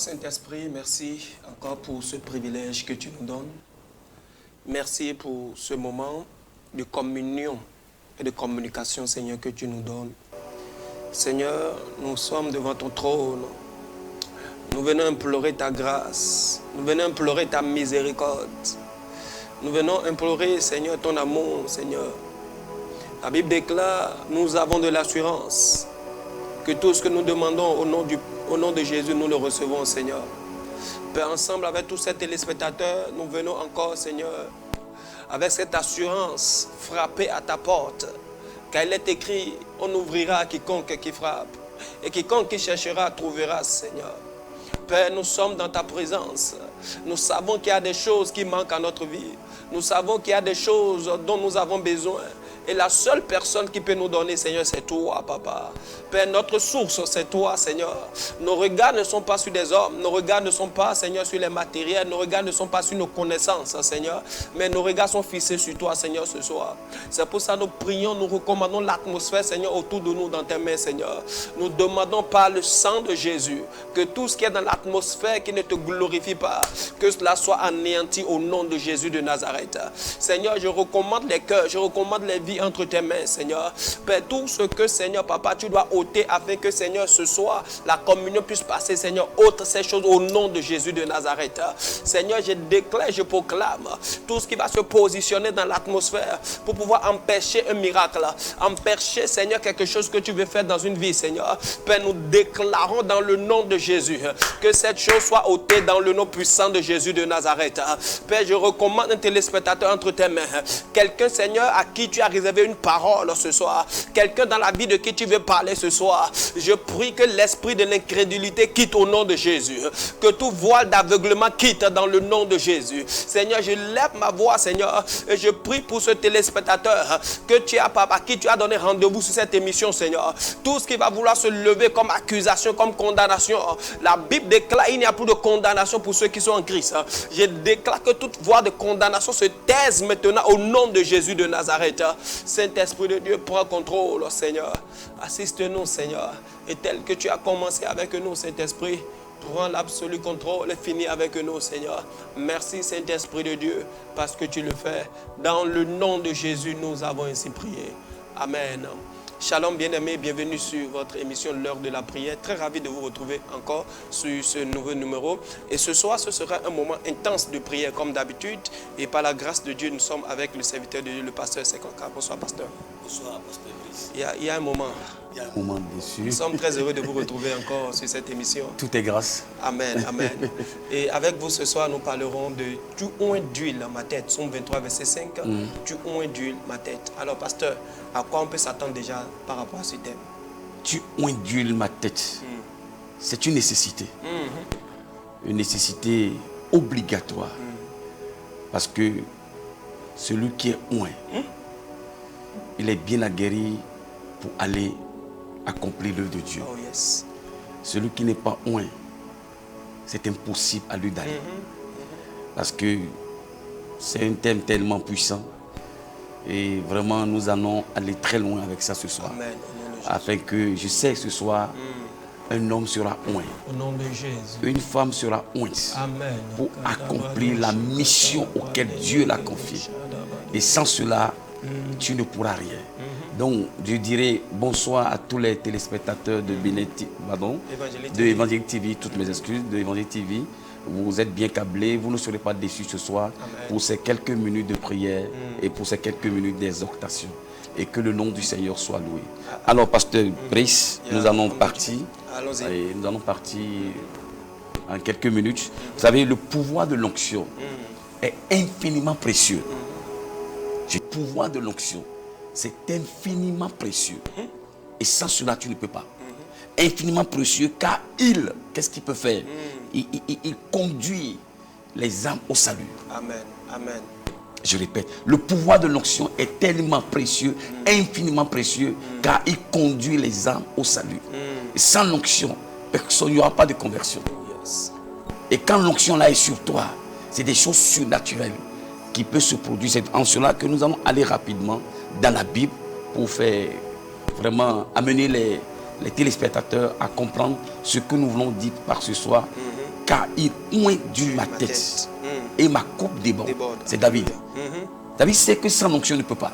Saint-Esprit, merci encore pour ce privilège que tu nous donnes. Merci pour ce moment de communion et de communication, Seigneur, que tu nous donnes. Seigneur, nous sommes devant ton trône. Nous venons implorer ta grâce. Nous venons implorer ta miséricorde. Nous venons implorer, Seigneur, ton amour, Seigneur. La Bible déclare, nous avons de l'assurance que tout ce que nous demandons au nom de Jésus, nous le recevons, Seigneur. Père, ensemble avec tous ces téléspectateurs, nous venons encore, Seigneur, avec cette assurance, frapper à ta porte. Car il est écrit, on ouvrira à quiconque qui frappe. Et quiconque qui cherchera, trouvera, Seigneur. Père, nous sommes dans ta présence. Nous savons qu'il y a des choses qui manquent à notre vie. Nous savons qu'il y a des choses dont nous avons besoin. Et la seule personne qui peut nous donner, Seigneur, c'est toi, Papa. Père, notre source, c'est toi, Seigneur. Nos regards ne sont pas sur des hommes. Nos regards ne sont pas, Seigneur, sur les matériels. Nos regards ne sont pas sur nos connaissances, Seigneur. Mais nos regards sont fixés sur toi, Seigneur, ce soir. C'est pour ça que nous prions, nous recommandons l'atmosphère, Seigneur, autour de nous, dans tes mains, Seigneur. Nous demandons par le sang de Jésus que tout ce qui est dans l'atmosphère qui ne te glorifie pas, que cela soit anéanti au nom de Jésus de Nazareth. Seigneur, je recommande les cœurs, je recommande les vies entre tes mains, Seigneur. Père, tout ce que, Seigneur, Papa, tu dois ôter afin que, Seigneur, ce soir, la communion puisse passer, Seigneur, ôte ces choses au nom de Jésus de Nazareth. Seigneur, je déclare, je proclame tout ce qui va se positionner dans l'atmosphère pour pouvoir empêcher un miracle, empêcher, Seigneur, quelque chose que tu veux faire dans une vie, Seigneur. Père, nous déclarons dans le nom de Jésus que cette chose soit ôtée dans le nom puissant de Jésus de Nazareth. Père, je recommande un téléspectateur entre tes mains. Quelqu'un, Seigneur, à qui tu as réservé une parole ce soir. Quelqu'un dans la vie de qui tu veux parler ce soir. Je prie que l'esprit de l'incrédulité quitte au nom de Jésus. Que tout voile d'aveuglement quitte dans le nom de Jésus. Seigneur, je lève ma voix, Seigneur, et je prie pour ce téléspectateur que tu as, Papa, à qui tu as donné rendez-vous sur cette émission, Seigneur. Tout ce qui va vouloir se lever comme accusation, comme condamnation. La Bible déclare qu'il n'y a plus de condamnation pour ceux qui sont en Christ. Je déclare que toute voix de condamnation se taise maintenant au nom de Jésus de Nazareth. Saint-Esprit de Dieu, prends contrôle, Seigneur. Assiste-nous, Seigneur. Et tel que tu as commencé avec nous, Saint-Esprit, prends l'absolu contrôle et finis avec nous, Seigneur. Merci, Saint-Esprit de Dieu, parce que tu le fais. Dans le nom de Jésus, nous avons ainsi prié. Amen. Shalom, bien-aimés, bienvenue sur votre émission L'heure de la prière. Très ravi de vous retrouver encore sur ce nouveau numéro. Et ce soir, ce sera un moment intense de prière comme d'habitude. Et par la grâce de Dieu, nous sommes avec le serviteur de Dieu, le pasteur Sekonka. Bonsoir, pasteur. Bonsoir, pasteur Brice. Il y a un moment. Il y a un moment dessus. Nous sommes très heureux de vous retrouver encore sur cette émission. Tout est grâce. Amen, amen. Et avec vous ce soir, nous parlerons de « Tu oins d'huile ma tête ». Somme 23, verset 5. « Tu oins d'huile ma tête ». Alors, pasteur, à quoi on peut s'attendre déjà par rapport à ce thème? Tu oins d'huile ma tête. C'est une nécessité. Une nécessité obligatoire. Parce que celui qui est oint, il est bien aguerri pour aller accomplir l'œuvre de Dieu. Oh yes. Celui qui n'est pas oint, c'est impossible à lui d'aller. Parce que c'est un thème tellement puissant. Et vraiment, nous allons aller très loin avec ça ce soir. Amen. Afin que je sais que ce soir, un homme sera oint. Au nom de Jésus. Une femme sera ointe. Amen. Pour accomplir la mission auquel Dieu l'a confiée. Et sans cela, tu ne pourras rien. Donc, je dirais bonsoir à tous les téléspectateurs de Évangélique TV, toutes mes excuses, de Évangélique TV. Vous êtes bien câblés, vous ne serez pas déçus ce soir. Amen. Pour ces quelques minutes de prière et pour ces quelques minutes d'exhortation. Et que le nom du Seigneur soit loué. Alors, pasteur Brice, nous allons partir. Allons-y. Nous allons partir en quelques minutes. Vous savez, le pouvoir de l'onction est infiniment précieux. Le pouvoir de l'onction, c'est infiniment précieux. Et sans cela, tu ne peux pas. Infiniment précieux, car qu'est-ce qu'il peut faire? Il conduit les âmes au salut. Amen. Amen. Je répète, le pouvoir de l'onction est tellement précieux, infiniment précieux, car il conduit les âmes au salut. Et sans l'onction, il n'y aura pas de conversion. Yes. Et quand l'onction là est sur toi, c'est des choses surnaturelles qui peuvent se produire. C'est en cela que nous allons aller rapidement dans la Bible pour faire vraiment amener les téléspectateurs à comprendre ce que nous voulons dire par ce soir. car il oint d'une ma tête et ma coupe déborde. C'est David. David sait que sans onction ne peut pas.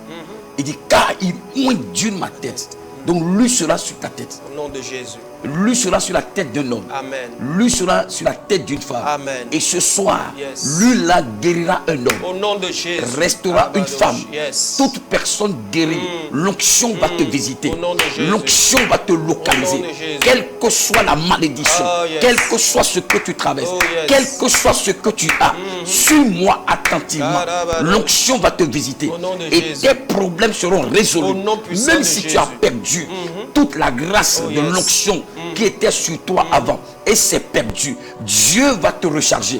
Il dit car il oint d'une ma tête. Donc lui sera sur ta tête. Au nom de Jésus. Lui sera sur la tête d'un homme. Amen. Lui sera sur la tête d'une femme. Amen. Et ce soir, Yes. lui là guérira un homme. Au nom de Jésus. Restera une femme. Yes. Toute personne guérie, l'onction va te visiter. Au nom de Jésus. L'onction va te localiser. Au nom de Jésus. Quelle que soit la malédiction, Oh, yes. quel que soit ce que tu traverses, Oh, yes. quel que soit ce que tu as, suis-moi attentivement. Carabado. L'onction va te visiter. Au nom de Et Jésus. tes problèmes seront résolus. Au nom puissant Même de si tu Jésus. as perdu toute la grâce Oh, de yes. l'onction qui était sur toi avant et c'est perdu, Dieu va te recharger.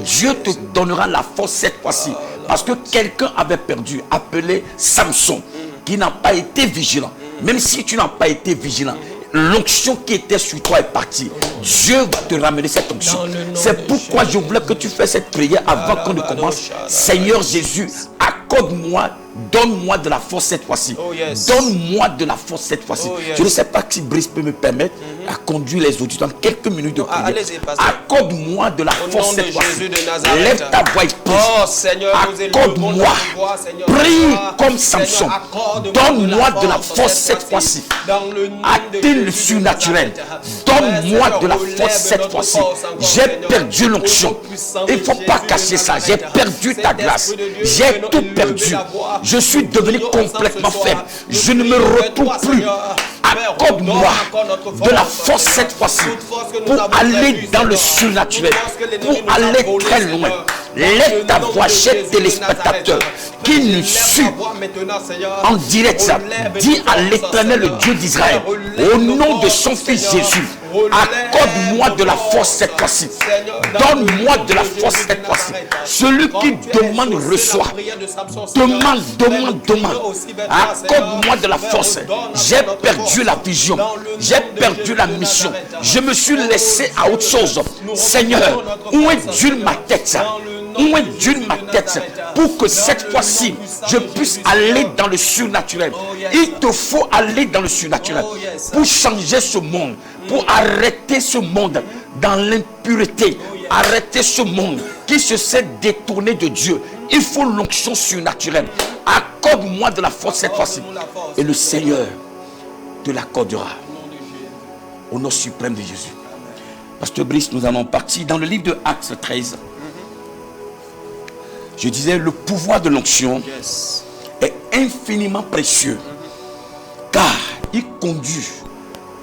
Dieu te donnera la force cette fois-ci. Parce que quelqu'un avait perdu, appelé Samson, qui n'a pas été vigilant. Même si tu n'as pas été vigilant, l'onction qui était sur toi est partie. Dieu va te ramener cette onction. Dans le nom C'est de pourquoi je voulais que tu fasses cette prière avant qu'on ne commence. Seigneur Jésus, accorde-moi, donne-moi de la force cette fois-ci. Oh, yes. Donne-moi de la force cette fois-ci. Oh, yes. Je ne sais pas si Brice peut me permettre à conduire les auditeurs dans quelques minutes de Non, prière. allez-y, pasteur. Accorde-moi de la Au force nom de cette fois-ci. Jésus de Nazareth. Lève ta voix et prie. Oh Seigneur, nous élevons Accorde-moi. notre voix, Seigneur. Prie Ah, comme Seigneur, Samson. accorde-moi Donne-moi de la force cette fois-ci. Dans le nom de Atteins le Jésus surnaturel. de Nazareth. Donne-moi Seigneur, de la relève force cette notre fois-ci. force encore, J'ai Seigneur. perdu Au nom l'onction. puissant Il ne de faut pas Jésus cacher de ça. J'ai Nazareth. perdu ta Saint-Esprit grâce. de Dieu, J'ai venons tout élever perdu. la voix. Je suis Nous devenu prions ensemble complètement ce soir. faible. Nous Je ne me prions vers retrouve toi, plus. Seigneur. Accorde-moi de la force cette fois-ci pour aller dans le surnaturel, pour aller très loin. Lève ta voix, chers téléspectateurs, qui nous suivent en direct. Ça. Dis à l'Éternel, le Dieu d'Israël, au nom de son Fils Jésus, accorde-moi de la force cette fois-ci. Donne-moi de la force cette fois-ci. Celui qui demande reçoit. Demande, demande, demande. Accorde-moi de la force. J'ai perdu la vision. J'ai perdu la mission. Je me suis laissé à autre chose. Seigneur, où est Dieu ma tête? Où est Dieu ma tête? Pour que cette fois-ci, je puisse aller dans le surnaturel. Il te faut aller dans le surnaturel pour changer ce monde, pour arrêter ce monde dans l'impureté, arrêter ce monde qui se s'est détourné de Dieu. Il faut l'onction surnaturelle. Accorde-moi de la force cette fois-ci. Et le Seigneur te l'accordera. Au nom suprême de Jésus. Pasteur Brice, nous allons partir dans le livre de Actes 13. Je disais, le pouvoir de l'onction est infiniment précieux, car il conduit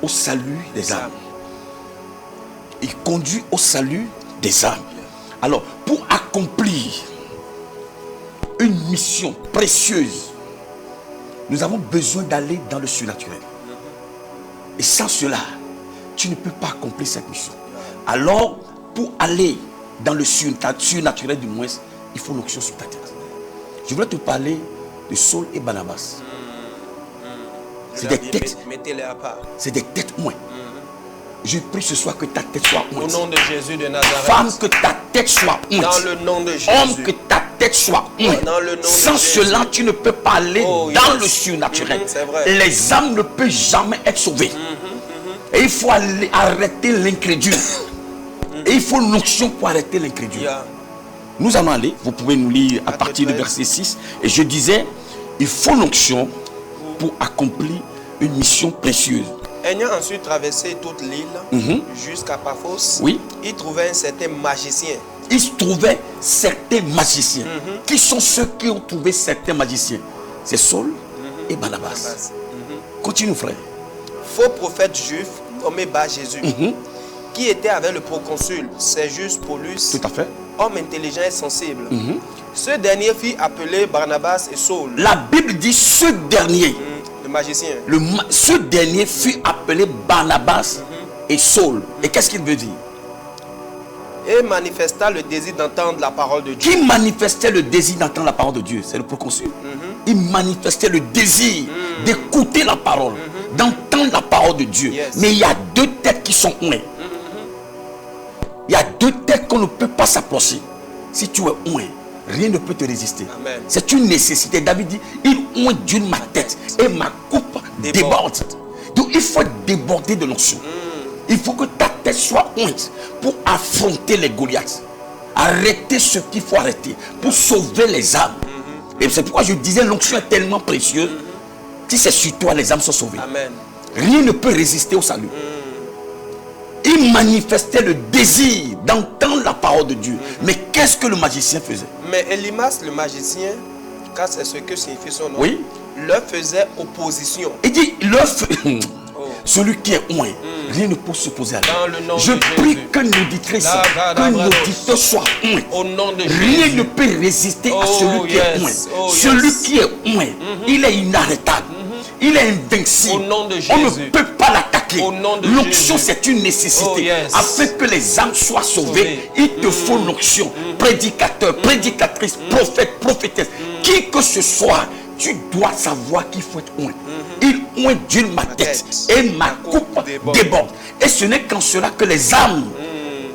au salut des âmes. Il conduit au salut des âmes. Alors, pour accomplir une mission précieuse, nous avons besoin d'aller dans le surnaturel. Et sans cela, tu ne peux pas accomplir cette mission. Alors, pour aller dans le surnaturel du moins, il faut l'onction sur ta tête. Je voulais te parler de Saul et Barnabas. C'est des têtes. Mettez-les à part. C'est des têtes moins. Je prie ce soir que ta tête soit Au ointe. nom de Jésus de Nazareth. Femme, que ta tête soit ointe. Dans le nom de Jésus. Homme, que ta tête soit ointe. Dans le nom de Sans Jésus. cela, tu ne peux pas aller Oh, dans yes. le surnaturel. C'est vrai. Les âmes ne peuvent jamais être sauvées. Et il faut aller arrêter l'incrédule. Et il faut l'onction pour arrêter l'incrédule. Yeah. Nous allons aller, vous pouvez nous lire à partir du verset 6. Et je disais, il faut l'onction pour accomplir une mission précieuse. Ayant ensuite traversé toute l'île jusqu'à Paphos, Oui. il trouvait un certain magicien. Il se trouvait certains magiciens. Qui sont ceux qui ont trouvé certains magiciens? C'est Saul et Barnabas. Continue, frère. Faux prophète juif nommé Bar Jésus, qui était avec le proconsul Sergius Paulus, Tout à fait. homme intelligent et sensible. Ce dernier fit appeler Barnabas et Saul, La Bible dit ce dernier. le magicien. Ce dernier fut appelé Barnabas et Saul. Et qu'est-ce qu'il veut dire? Et manifesta le désir d'entendre la parole de Dieu. Qui manifestait le désir d'entendre la parole de Dieu? C'est le proconsul. Il manifestait le désir d'écouter la parole, d'entendre la parole de Dieu. Yes. Mais il y a deux têtes qui sont ouées. Il y a deux têtes qu'on ne peut pas s'approcher. Si tu es oué, rien ne peut te résister. Amen. C'est une nécessité. David dit, il oué d'une ma tête et ma coupe déborde. Donc il faut déborder de l'onction. Il faut que ta tête soit ointe pour affronter les Goliaths. Arrêter ce qu'il faut arrêter pour sauver les âmes. Et c'est pourquoi je disais, l'onction est tellement précieuse. Si c'est sur toi, les âmes sont sauvées. Amen. Rien ne peut résister au salut. Il manifestait le désir d'entendre la parole de Dieu. Mais qu'est-ce que le magicien faisait? Mais Elimas, le magicien, car c'est ce que signifie son nom, Oui. leur faisait opposition. Il dit, celui qui est oint, rien ne peut s'opposer à lui. Dans le nom Je de prie Jésus. que nos auditrices, que nos auditeurs soient oints. Au nom de Rien Jésus. ne peut résister à Oh, celui qui est yes. oint. Oh, Celui yes. qui est oint, il est inarrêtable. Il est invincible. Au nom de On ne Jésus. peut pas l'attaquer. Au nom de L'onction, Jésus. c'est une nécessité. Oh, yes. Afin que les âmes soient sauvées, Sauvées. il te faut l'onction. Prédicateur, prédicatrice, prophète, prophétesse, qui que ce soit, tu dois savoir qu'il faut être oint. Il oint d'une ma tête et ma coupe déborde. Et ce n'est qu'en cela que les âmes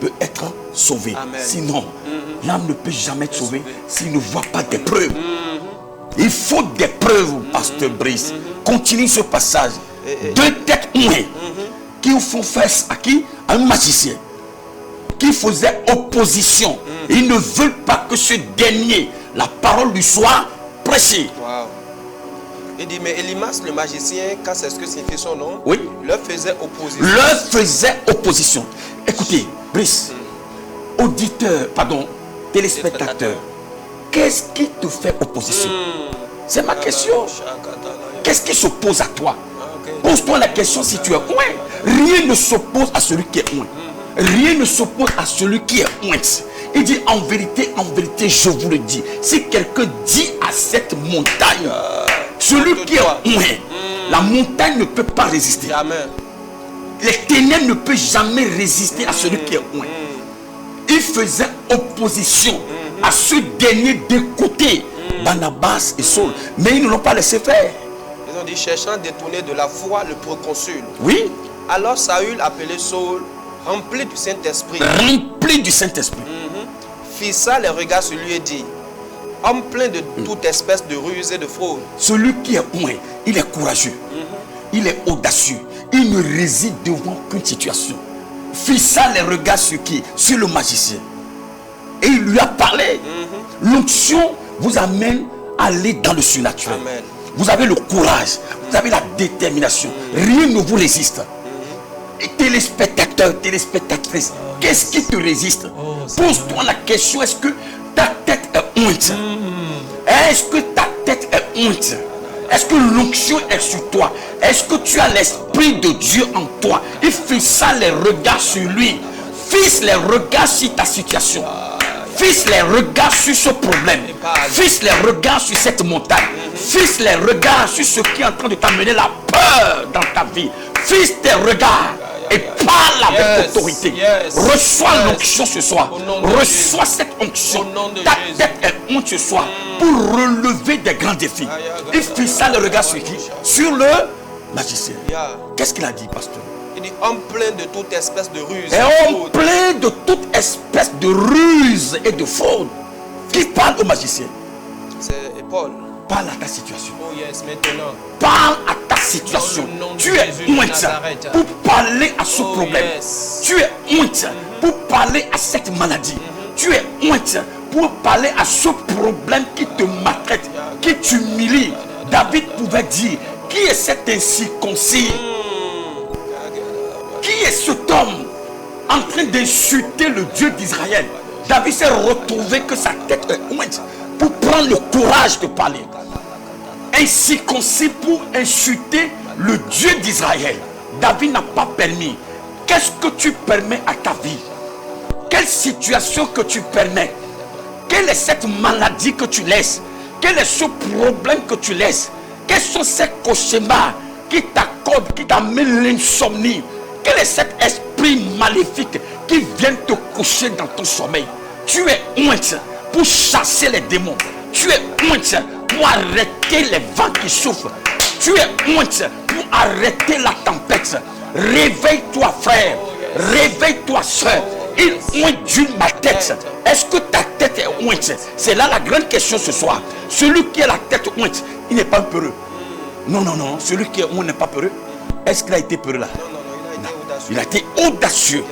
peuvent être sauvées. Amen. Sinon, l'âme ne peut jamais être sauvée s'il ne voit pas des preuves. Il faut des preuves, pasteur Brice. Continue ce passage. Deux têtes ointes qui font face à qui? À un magicien qui faisait opposition. Ils ne veulent pas que ce dernier, la parole lui soit prêchée. Wow. Il dit, mais Elimas, le magicien, car c'est ce que signifie son nom, Oui. leur faisait opposition. Leur faisait opposition. Écoutez, Brice, auditeur, pardon, téléspectateur, qu'est-ce qui te fait opposition? C'est ma question. Qu'est-ce qui s'oppose à toi? Pose-toi la question si tu es oint. Rien ne s'oppose à celui qui est oint. Rien ne s'oppose à celui qui est oint. Il dit, en vérité, je vous le dis. Si quelqu'un dit à cette montagne, celui qui est oint, la montagne ne peut pas résister. Amen. Les ténèbres ne peuvent jamais résister à celui qui est oint. Il faisait opposition à ce dernier d'écouter Barnabas et Saul. Mais ils ne l'ont pas laissé faire. Ils ont dit, cherchant à détourner de la foi le proconsul. Oui, Alors Saül, appelé Saul, rempli du Saint-Esprit, rempli du Saint-Esprit. fixa les regards sur lui et dit, homme plein de toute espèce de ruse et de fraude. Celui qui est oint, il est courageux. Il est audacieux. Il ne réside devant qu'une situation. Fixa les regards sur qui? Sur le magicien. Et il lui a parlé. L'onction vous amène à aller dans le surnaturel. Amen. Vous avez le courage. Vous avez la détermination. Rien ne vous résiste. Et téléspectateur, téléspectatrice, qu'est-ce qui te résiste? Pose-toi la question, est-ce que ta tête est ointe? Est-ce que ta tête est ointe? Est-ce que l'onction est sur toi? Est-ce que tu as l'Esprit de Dieu en toi? Il fixa les regards sur lui. Fixe les regards sur ta situation. Fixe les regards sur ce problème. Fixe les regards sur cette montagne. Fixe les regards sur ce qui est en train de t'amener la peur dans ta vie. Fixe tes regards et parle avec autorité. Reçois l'onction ce soir. Reçois cette onction. Ta tête est honte ce soir pour relever des grands défis. Il fixa le regard sur qui? Sur le magicien. Qu'est-ce qu'il a dit, pasteur? Il dit, homme plein de toute espèce de ruse. Et homme plein de toute espèce de ruse et de fraude. Qui parle au magicien? C'est Paul. Parle à ta situation. Oh yes, maintenant. Parle à ta situation. Dans le nom de Tu es Jésus de honte Nazareth. pour parler à ce Oh, problème. yes. Tu es honte pour parler à cette maladie. Tu es honte pour parler à ce problème qui te maltraite, qui t'humilie. David pouvait dire, qui est cet incirconcis? Qui est cet homme en train d'insulter le Dieu d'Israël? David s'est retrouvé que sa tête est honte pour prendre le courage de parler. Incirconcis pour insulter le Dieu d'Israël. David n'a pas permis. Qu'est-ce que tu permets à ta vie? Quelle situation que tu permets? Quelle est cette maladie que tu laisses? Quel est ce problème que tu laisses? Quels sont ces cauchemars qui t'accordent, qui t'amènent l'insomnie? Quel est cet esprit maléfique qui vient te coucher dans ton sommeil? Tu es honte pour chasser les démons. Tu es honte pour arrêter les vents qui souffrent. Tu es honte pour arrêter la tempête. Réveille-toi, frère. Réveille-toi, soeur. Il ointe d'une ma tête. Est-ce que ta tête est honte? C'est là la grande question ce soir. Celui qui a la tête honte, il n'est pas peureux. Non, non, non. Celui qui est honte n'est pas peureux. Est-ce qu'il a été peureux là? Non, il a été audacieux. Il a été audacieux.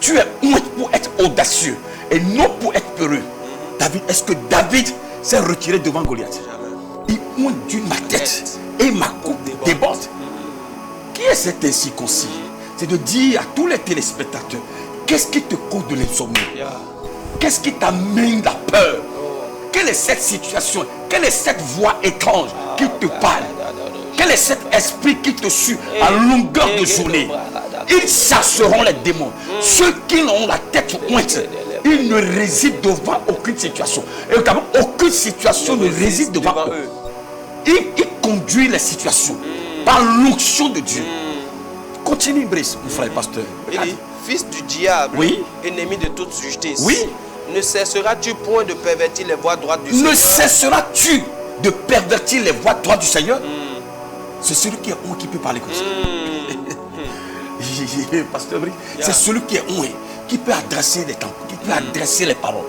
Tu es oint pour être audacieux et non pour être peureux. David, est-ce que David s'est retiré devant Goliath? Il oint d'une ma tête et ma coupe déborde. Qui est cet incirconcis? C'est de dire à tous les téléspectateurs, qu'est-ce qui te cause de l'insomnie? Qu'est-ce qui t'amène la peur? Quelle est cette situation? Quelle est cette voix étrange qui te parle? Quel est cet esprit qui te suit à longueur de journée? Ils chasseront les démons. Ceux qui ont la tête ointe, ils ne résident devant aucune situation. Et notamment, aucune situation ne réside devant eux. Ils conduisent les situations par l'onction de Dieu. Continue, Brice, mon frère pasteur. Il dit, fils du diable, oui, ennemi de toute justice. Oui. Ne cesseras-tu point de pervertir les voies droites du Seigneur? Ne cesseras-tu de pervertir les voies droites du Seigneur? C'est celui qui est oint qui peut parler comme ça. Pasteur Brice, c'est celui qui est oint qui peut adresser les temps, qui peut adresser les paroles.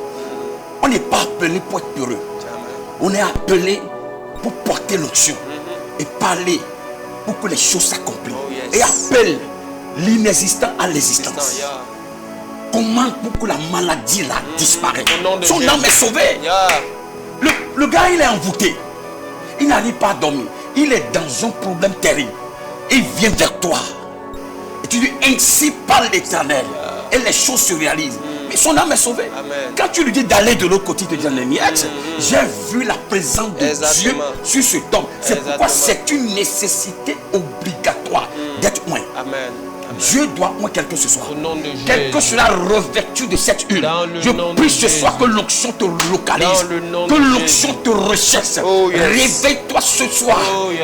On n'est pas appelé pour être peureux. On est appelé pour porter l'onction et parler pour que les choses s'accomplissent. Et appelle l'inexistant à l'existence. Comment pour que la maladie là disparaisse. Son âme est sauvée. Le gars, il est envoûté. Il n'arrive pas à dormir. Il est dans un problème terrible. Il vient vers toi. Et tu dis, ainsi parle l'Éternel. Et les choses se réalisent. Mais son âme est sauvée. Amen. Quand tu lui dis d'aller de l'autre côté, il te dit, j'ai vu la présence de Dieu sur ce homme. C'est pourquoi c'est une nécessité obligatoire d'être oint. Amen. Dieu doit oint quelqu'un ce soir. Quelqu'un sera revêtu de cette huile. Je prie ce soir que l'onction te localise. Que l'onction te recherche. Réveille-toi ce soir.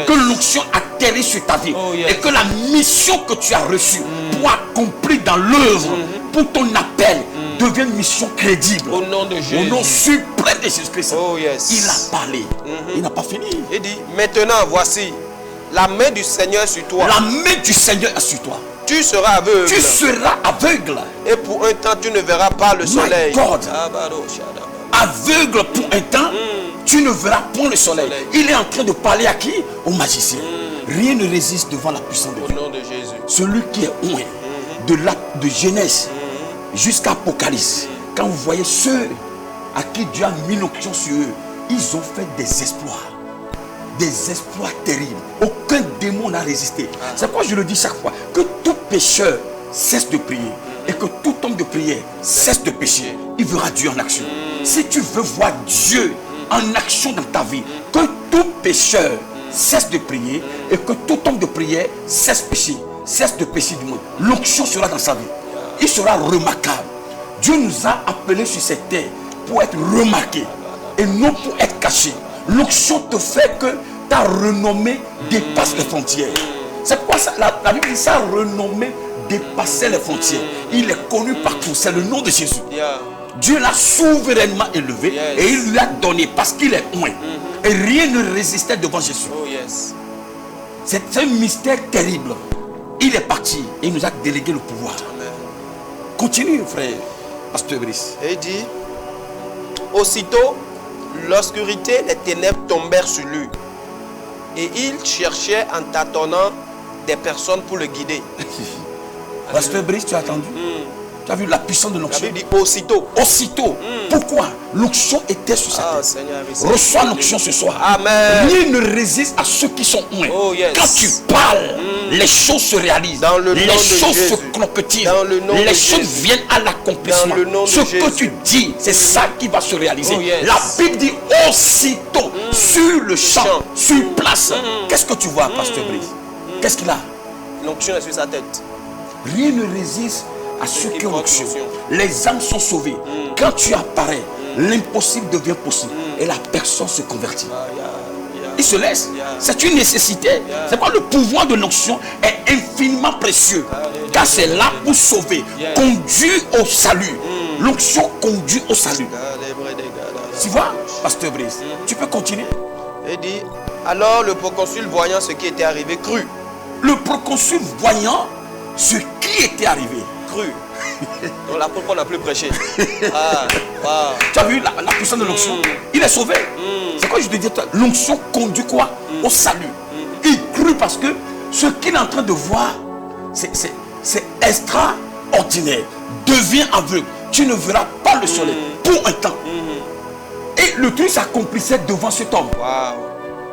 Que l'onction atterrisse sur ta vie. Et que la mission que tu as reçue pour accomplir dans l'œuvre, pour ton appel, devienne une mission crédible. Au nom de Jésus. Au nom suprême de Jésus-Christ. Il a parlé. Il n'a pas fini. Il dit, maintenant voici, la main du Seigneur est sur toi. La main du Seigneur est sur toi. Tu seras aveugle. Tu seras aveugle. Et pour un temps, tu ne verras pas le soleil. God. Aveugle pour un temps, tu ne verras point le soleil. Il est en train de parler à qui? Au magicien. Rien ne résiste devant la puissance de Dieu. Au nom de Jésus. Celui qui est oint de Genèse jusqu'à Apocalypse. Quand vous voyez ceux à qui Dieu a mis l'onction sur eux, ils ont fait des exploits. Des exploits terribles. Aucun démon n'a résisté. C'est pourquoi je le dis chaque fois. Que tout pécheur cesse de prier. Et que tout homme de prière cesse de pécher. Il verra Dieu en action. Si tu veux voir Dieu en action dans ta vie, que tout pécheur cesse de prier. Et que tout homme de prière cesse de pécher. Cesse de pécher du monde. L'onction sera dans sa vie. Il sera remarquable. Dieu nous a appelés sur cette terre pour être remarqués. Et non pour être cachés. L'onction te fait que ta renommée dépasse les frontières. C'est pourquoi la Bible dit sa renommée dépassait les frontières. Il est connu partout. C'est le nom de Jésus. Dieu l'a souverainement élevé et il lui a donné parce qu'il est oint. Et rien ne résistait devant Jésus. C'est un mystère terrible. Il est parti et il nous a délégué le pouvoir. Continue, frère Pasteur Brice. Et il dit, aussitôt, l'obscurité, les ténèbres tombèrent sur lui. Et il cherchait en tâtonnant des personnes pour le guider. Pasteur Brice, tu as entendu? Tu as vu la puissance de l'onction? La Bible dit aussitôt. Aussitôt. Pourquoi? L'onction était sur sa tête. Seigneur, reçois l'onction ce soir. Amen. Rien ne résiste à ceux qui sont oints. Quand tu parles, les choses se réalisent. Les choses se concrétisent. Les choses viennent à l'accomplissement. Ce que tu dis, c'est ça qui va se réaliser. La Bible dit aussitôt, sur le champ, sur place. Qu'est-ce que tu vois, Pasteur Brice? Qu'est-ce qu'il a? L'onction est sur sa tête. Rien ne résiste à ceux qui ont l'onction. Les âmes sont sauvées. Quand tu apparais, l'impossible devient possible. Et la personne se convertit. Il se laisse. C'est une nécessité. C'est pourquoi le pouvoir de l'onction est infiniment précieux. Car c'est là pour sauver. Conduit au salut. L'onction conduit au salut. Tu vois, Pasteur Brice, tu peux continuer. Il dit, alors le proconsul voyant ce qui était arrivé, crut. Le proconsul voyant ce qui était arrivé, crut. Donc l'apôtre Paul n'a plus prêché. Tu as vu la puissance de l'onction? Il est sauvé. C'est quoi je te dis? L'onction conduit quoi? Au salut. Il crut parce que ce qu'il est en train de voir, c'est extraordinaire. Deviens aveugle. Tu ne verras pas le soleil pour un temps. Et le truc s'accomplissait devant cet homme.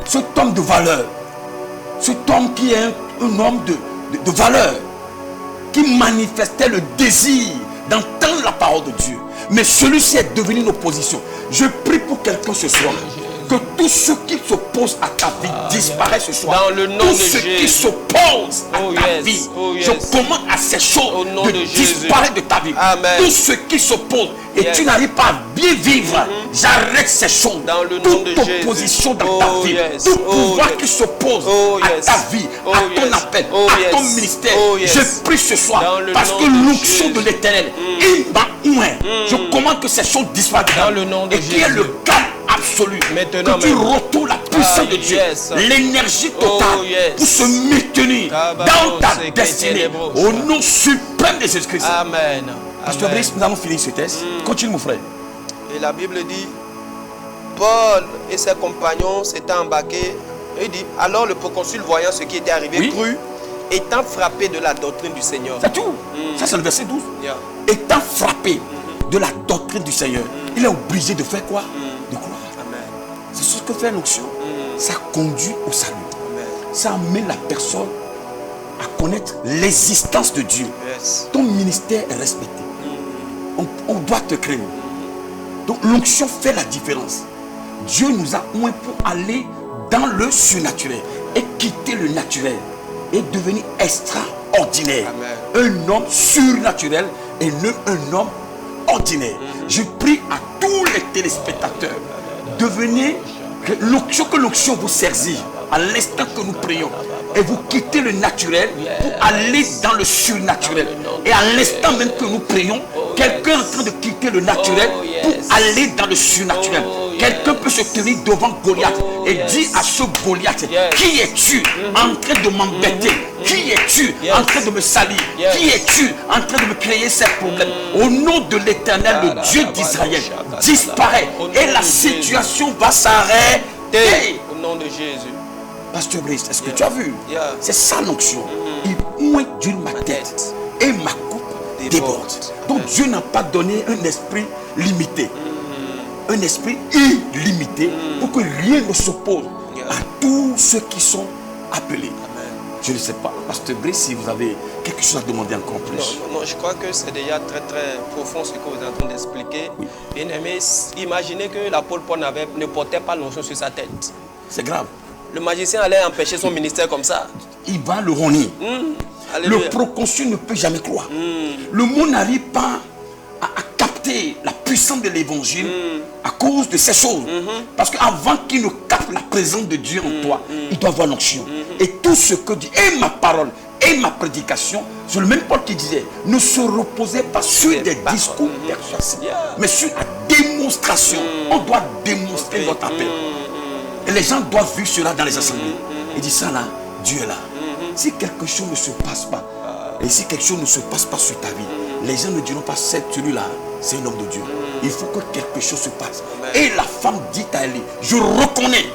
Cet homme de valeur. Cet homme qui est un homme de valeur. Qui manifestait le désir d'entendre la parole de Dieu. Mais celui-ci est devenu une opposition. Je prie pour quelqu'un ce soir. Que tous ceux qui s'opposent à ta vie disparaissent ce soir. Dans le nom tous de ceux Jésus. qui s'opposent à ta vie, je commande à ces choses de disparaître de ta vie. Amen. Tous ceux qui s'opposent et tu n'arrives pas à bien vivre, j'arrête ces choses. Dans le nom Toute de Jésus. opposition dans ta vie, Yes. tout pouvoir Yes. qui s'oppose à Yes. ta vie, à ton Yes. appel, à ton Yes. ministère, Yes. je prie ce soir Dans le parce nom que de l'onction de Jésus. l'Éternel, je commande que ces choses disparaissent Dans le nom de et qu'il y ait Jésus. le calme absolu, Maintenant, que tu même. retrouves la puissance de Dieu, Yes. l'énergie totale Yes. pour se maintenir dans ta destinée au nom suprême de Jésus-Christ. Amen. Pasteur Brice, nous avons fini ce test. Continue mon frère. Et la Bible dit, Paul et ses compagnons s'étaient embarqués. Et il dit, alors le proconsul voyant ce qui était arrivé, Oui. crut, étant frappé de la doctrine du Seigneur. C'est tout. Ça c'est le verset 12. Yeah. Étant frappé de la doctrine du Seigneur, il est obligé de faire quoi? De croire. Amen. C'est ce que fait l'onction. Ça conduit au salut. Amen. Ça amène la personne à connaître l'existence de Dieu. Yes. Ton ministère est respecté. On doit te craindre. Donc l'onction fait la différence. Dieu nous a oint pour aller dans le surnaturel et quitter le naturel et devenir extraordinaire. Amen. Un homme surnaturel et non un homme ordinaire. Je prie à tous les téléspectateurs, devenez que l'onction vous servit à l'instant que nous prions et vous quittez le naturel pour aller dans le surnaturel. Et à l'instant même que nous prions, quelqu'un est en train de quitter le naturel pour aller dans le surnaturel. Quelqu'un peut se tenir devant Goliath et dire à ce Goliath, qui es-tu en train de m'embêter? Qui es-tu en train de me salir? Qui es-tu en train de me créer ces problèmes? Au nom de l'Éternel, le Dieu d'Israël, disparaît et la situation va s'arrêter. Au nom de Jésus. Pasteur Brice, est-ce que tu as vu? Yeah. C'est ça l'onction. Il oint d'une ma tête et ma coupe déborde. Donc Dieu n'a pas donné un esprit limité. Un esprit illimité pour que rien ne s'oppose à tous ceux qui sont appelés. Je ne sais pas. Pasteur Brice, si vous avez quelque chose à demander encore plus. Non, je crois que c'est déjà très très profond ce que vous êtes en train d'expliquer. Oui. Bien aimé, imaginez que l'apôtre Paul ne portait pas l'onction sur sa tête. C'est grave. Le magicien allait empêcher son ministère comme ça. Il va le renier. Alléluia. Le proconsul ne peut jamais croire. Le monde n'arrive pas à capter la puissance de l'évangile à cause de ces choses. Parce qu'avant qu'il ne capte la présence de Dieu en toi, il doit avoir l'onction. Et tout ce que dit, et ma parole, et ma prédication, c'est le même Paul qui disait, ne se reposez pas sur des discours persuasifs, mais sur la démonstration. On doit démontrer notre appel. Et les gens doivent vivre cela dans les assemblées. Il dit ça là, Dieu est là. Si quelque chose ne se passe pas, et si quelque chose ne se passe pas sur ta vie, les gens ne diront pas, celui-là, c'est un homme de Dieu. Il faut que quelque chose se passe. Et la femme dit à Élie, je reconnais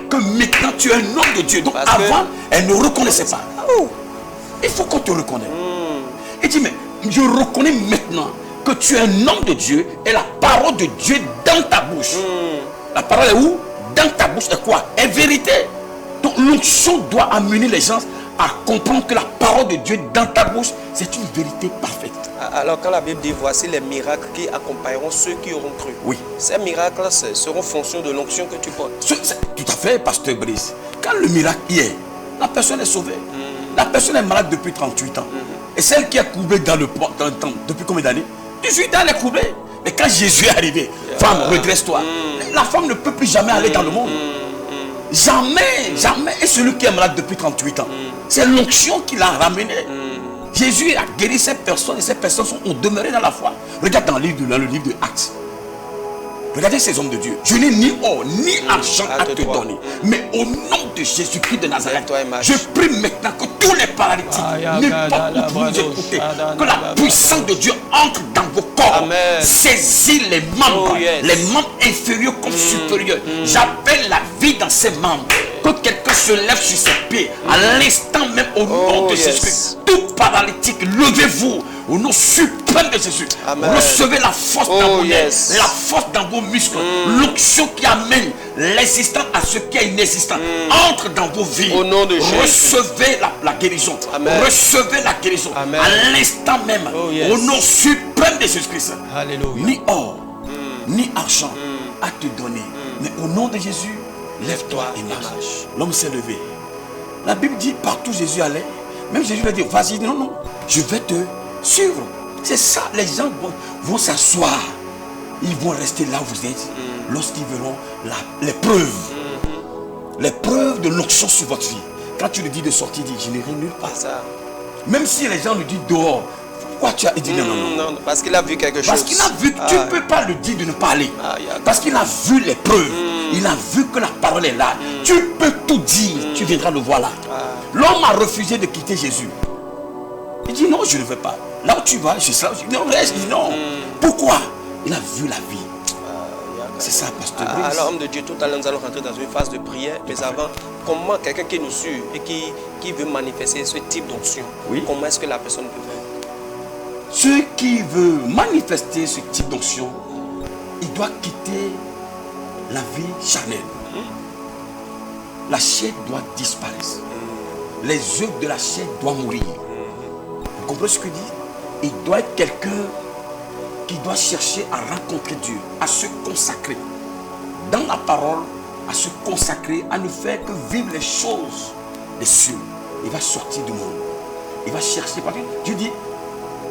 que maintenant tu es un homme de Dieu. Donc avant, elle ne reconnaissait pas. Il faut qu'on te reconnaisse. Il dit, mais je reconnais maintenant que tu es un homme de Dieu et la parole de Dieu est dans ta bouche. La parole est où? Dans ta bouche est quoi? Est vérité. Donc l'onction doit amener les gens à comprendre que la parole de Dieu dans ta bouche, c'est une vérité parfaite. Alors quand la Bible dit, voici les miracles qui accompagneront ceux qui auront cru. Oui. Ces miracles seront fonction de l'onction que tu portes. Tout à fait, pasteur Brice. Quand le miracle y est, la personne est sauvée. La personne est malade depuis 38 ans. Et celle qui est courbée dans le temps, depuis combien d'années? 18 ans, elle est courbée. Mais quand Jésus est arrivé, femme, redresse-toi. La femme ne peut plus jamais aller dans le monde. Jamais, jamais. Et celui qui est malade depuis 38 ans, c'est l'onction qui l'a ramené. Jésus a guéri ces personnes et ces personnes ont demeuré dans la foi. Regarde dans le livre de Actes. Regardez ces hommes de Dieu. Je n'ai ni or ni argent à te donner. Mais au nom de Jésus-Christ de Nazareth, je prie maintenant que tous les paralytiques, n'importe où vous nous écoutez, que la puissance de Dieu entre dans vos corps. Saisis les membres, les membres inférieurs comme supérieurs. J'appelle la vie dans ces membres. Que quelqu'un se lève sur ses pieds. À l'instant même, au nom de Jésus. Tout paralytique, levez-vous. Au nom suprême de Jésus. Amen. Recevez la force dans vos nerfs, la force dans vos muscles. L'onction qui amène l'existant à ce qui est inexistant. Entre dans vos vies. Au nom de Jésus. Recevez la guérison. Amen. Recevez la guérison. Amen. À l'instant même. Au nom suprême de Jésus-Christ. Alléluia. Ni or, ni argent à te donner. Mais au nom de Jésus, lève-toi et marche. L'homme s'est levé. La Bible dit partout Jésus allait. Même Jésus lui a dit, vas-y, non, non, je vais te suivre. C'est ça, les gens vont s'asseoir. Ils vont rester là où vous êtes lorsqu'ils verront l'épreuve. L'épreuve de l'onction sur votre vie. Quand tu lui dis de sortir, il dit, je n'irai nulle part. Ça. Même si les gens lui disent dehors, pourquoi tu as dit non, non, non. Non, parce qu'il a vu quelque chose. Parce qu'il a vu que tu ne peux pas le dire de ne pas aller. Parce qu'il a vu l'épreuve. Il a vu que la parole est là. Tu peux tout dire. Tu viendras le voir là. L'homme a refusé de quitter Jésus. Il dit non, je ne veux pas. Là où tu vas, je serai. Non, reste. Il dit non. Pourquoi? Il a vu la vie. C'est ça, pasteur. Alors, homme de Dieu, tout à l'heure, nous allons rentrer dans une phase de prière. Mais avant, comment quelqu'un qui nous suit et qui veut manifester ce type d'onction, comment est-ce que la personne peut faire? Ceux qui veulent manifester ce type d'onction, il doit quitter la vie charnelle. La chair doit disparaître. Les œuvres de la chair doivent mourir. Vous comprenez ce que dit? Il doit être quelqu'un qui doit chercher à rencontrer Dieu, à se consacrer dans la parole, à se consacrer, à ne faire que vivre les choses des cieux. Il va sortir du monde. Il va chercher. Parce que Dieu dit,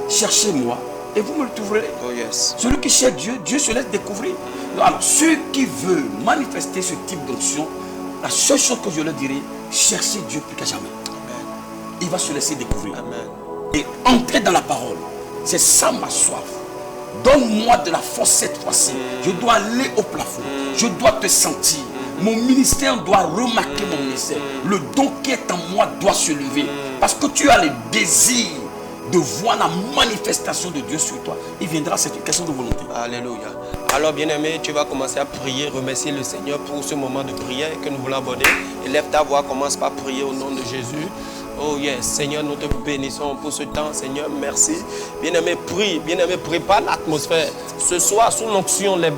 cherchez-moi et vous me le trouverez. Oh yes. Celui qui cherche Dieu, Dieu se laisse découvrir. Alors, ceux qui veulent manifester ce type d'onction, la seule chose que je leur dirai, cherchez Dieu plus qu'à jamais. Amen. Il va se laisser découvrir. Amen. Et entrer dans la parole. C'est ça ma soif. Donne-moi de la force cette fois-ci. Je dois aller au plafond. Je dois te sentir. Mon ministère doit remarquer mon ministère. Le don qui est en moi doit se lever. Parce que tu as le désir de voir la manifestation de Dieu sur toi. Il viendra, c'est une question de volonté. Alléluia. Alors bien-aimé, tu vas commencer à prier, remercier le Seigneur pour ce moment de prière que nous voulons aborder. Élève ta voix, commence par prier au nom de Jésus. Oh yes, Seigneur, nous te bénissons pour ce temps, Seigneur, merci. Bien-aimé, prie, bien-aimé, prépare l'atmosphère. Ce soir, sous l'onction, les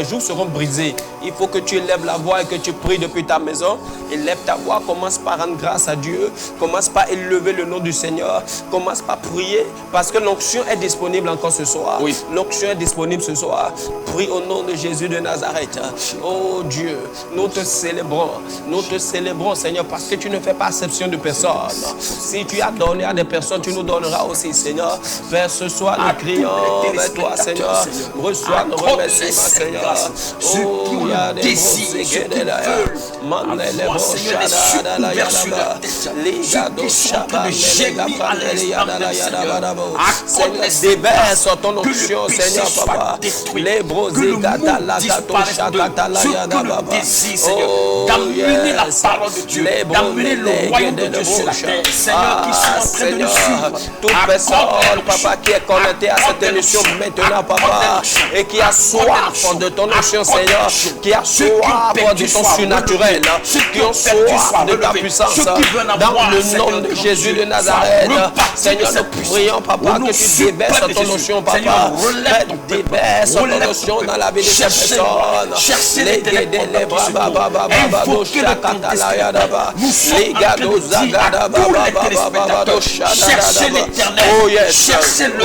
jours seront brisés. Il faut que tu élèves la voix et que tu pries depuis ta maison. Élève ta voix, commence par rendre grâce à Dieu. Commence par élever le nom du Seigneur. Commence par prier, parce que l'onction est disponible encore ce soir. Oui. L'onction est disponible ce soir. Prie au nom de Jésus de Nazareth. Oh Dieu, nous te célébrons, Seigneur, parce que tu ne fais pas exception de personne. Si tu as donné à des personnes, tu nous donneras aussi, Seigneur. Père, ce soir, nous crions vers toi, Seigneur. Reçois nos remerciements, Seigneur. Ceux qui ont le désir, ceux qui veulent avoir, Seigneur, les cieux ouverts sur la tête. Ceux qui sont en train de gémir à l'instant même, Seigneur. Seigneur, déverse ton onction, Seigneur, Papa. Les brosés, Katala, Katosha, Katala, Yadaba. Seigneur, d'amener la parole de Dieu, d'amener le royaume de Dieu sur la terre. Seigneur, qui sont en train de nous suivre. Toute personne, Papa, qui est connectée à cette émission maintenant, Papa, et qui a soif de ton onction, Seigneur, qui a soif de ton surnaturel, qui ont soif de ta puissance, dans le nom de Jésus de Nazareth. Seigneur, nous prions, Papa, que tu déverses ton onction, Papa. Déverse ton onction dans la vie de cette personne. Cherchez les cherchez l'éternel, cherchez-le,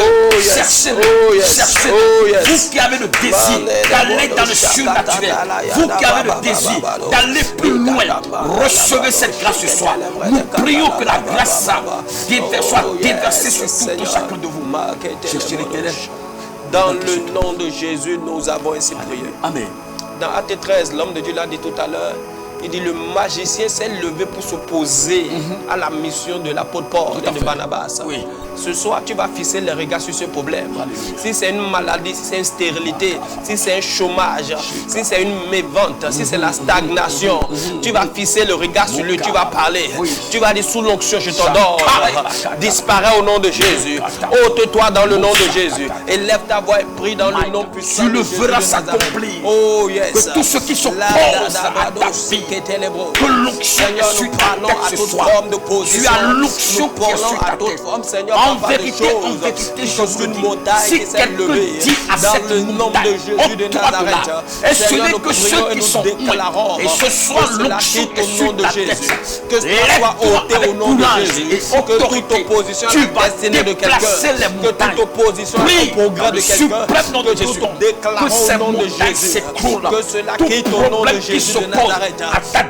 vous qui avez le désir d'aller dans le surnaturel, vous qui avez le désir d'aller plus loin, recevez cette grâce ce soir. Nous prions que la grâce soit déversée sur tout chacun de vous. Cherchez l'éternel. Dans le nom de Jésus, nous avons ainsi prié. Amen. Dans Acte 13, l'homme de Dieu l'a dit tout à l'heure. Il dit le magicien s'est levé pour s'opposer à la mission de l'apôtre Paul et de Barnabas. Oui. Ce soir, tu vas fixer le regard sur ce problème. Si c'est une maladie, si c'est une stérilité, si c'est un chômage, si c'est une mévente, si c'est la stagnation, tu vas fixer le regard sur lui, tu vas parler. Tu vas dire sous l'onction, je t'ordonne. Disparaît au nom de Jésus. Ôte-toi dans le nom de Jésus. Élève ta voix et prie dans le nom puissant tu de le Jésus verras de Nazareth. s'accomplir. Oh yes. Que tout ce qui s'oppose à ta vie, que l'onction est sur ta tête ce soir. Tu as l'onction qui est sur ta tête. En vérité, je vous dis, si quelqu'un dit à cette montagne, ôte-toi de là, et ce n'est que ceux qui sont loin. Et ce soir, l'onction est sur ta tête. Que cela soit ôté au nom de Jésus. Que toute opposition à la destinée de quelqu'un, que toute opposition au progrès de quelqu'un, que tout déclarons au nom de Jésus. Que cela quitte au nom de Jésus de Nazareth.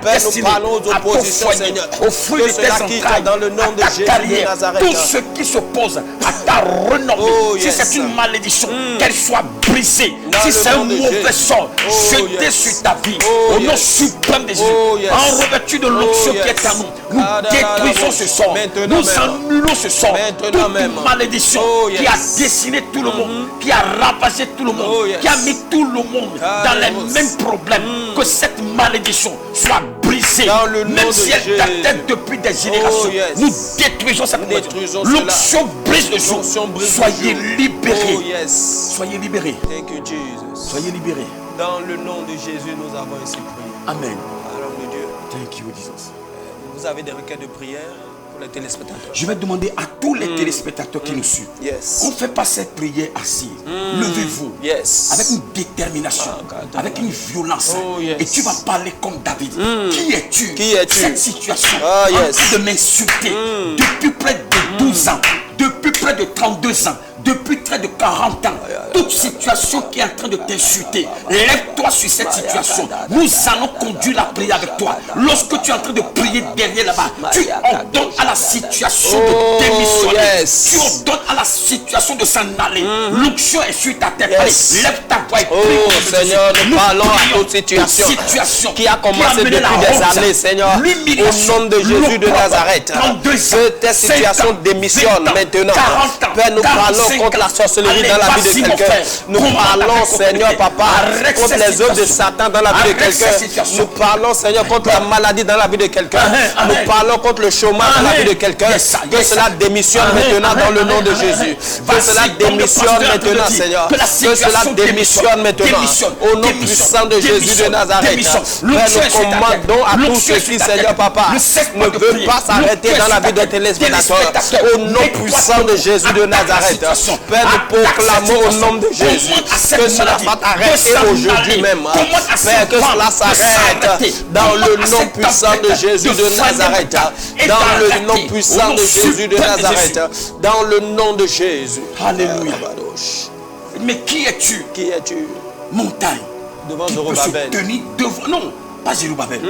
Père, nous parlons aux oppositions, Seigneur. Que cela quitte dans le nom de Jésus de Nazareth. Tout ce qui s'oppose à ta renommée, si c'est une malédiction, qu'elle soit brisée. Si c'est un mauvais sort, jeté sur ta vie, au nom suprême de Jésus, en revêtu de l'onction qui est à nous, nous détruisons ce sort, nous annulons ce sort, toute malédiction qui a dessiné tout le monde, qui a ravagé tout le monde, qui a mis tout le monde dans les mêmes problèmes, que cette malédiction soit brisée, même si elle datait depuis des générations. Nous détruisons cette malédiction. L'onction brise le jour. Soyez libérés. Soyez libérés. Thank you, Jesus. Soyez libérés. Dans le nom de Jésus, nous avons ainsi prié. Amen. Alors, de Dieu, Thank you, Jesus. vous avez des requêtes de prière pour les téléspectateurs. Je vais demander à tous les téléspectateurs qui nous suivent. Yes. On ne fait pas cette prière assise. Levez-vous. Yes. Avec une détermination, avec une violence. Et tu vas parler comme David. Qui es-tu? Qui es-tu? Cette situation Ah, yes. en train de m'insulter depuis près de 12 ans, depuis près de 32 ans, depuis près de 40 ans. Toute situation qui est en train de t'insulter, lève-toi sur cette situation. Nous allons conduire la prière avec toi. Lorsque tu es en train de prier derrière là-bas, tu ordonnes à la situation de démissionner. Yes. Tu ordonnes à la situation de s'en aller. L'onction est sur ta tête. Yes. Allez, lève ta voix et prie. Oh Seigneur, nous parlons à toute situation qui a commencé depuis des années, Seigneur. Au nom de Jésus de Nazareth, que tes situations démissionnent maintenant. Père, nous parlons contre la sorcellerie dans la vie de quelqu'un. Nous parlons, Seigneur, Papa, contre les œuvres de Satan dans la vie de quelqu'un. Nous parlons, Seigneur, contre la maladie dans la vie de quelqu'un. Nous parlons contre le chômage dans la vie de quelqu'un. Que cela démissionne maintenant dans le nom de Jésus. Que cela démissionne maintenant, Seigneur. Que cela démissionne maintenant. Au nom puissant de Jésus de Nazareth. Père, nous commandons à tous ceux qui, Seigneur, Papa, ne veulent pas s'arrêter dans la vie de téléspectateurs. Au nom puissant de Jésus de Nazareth. Père, nous proclamons au nom de Jésus que cela va arrêter aujourd'hui même. Père, que cela s'arrête dans le nom puissant de Jésus de Nazareth. Dans le nom puissant de Jésus de Nazareth. Dans le nom de Jésus. Alléluia. Mais qui es-tu? Qui es-tu? Montagne. Devant Qui peut se Zorobabel. tenir devant. Non, pas Jérubbabel.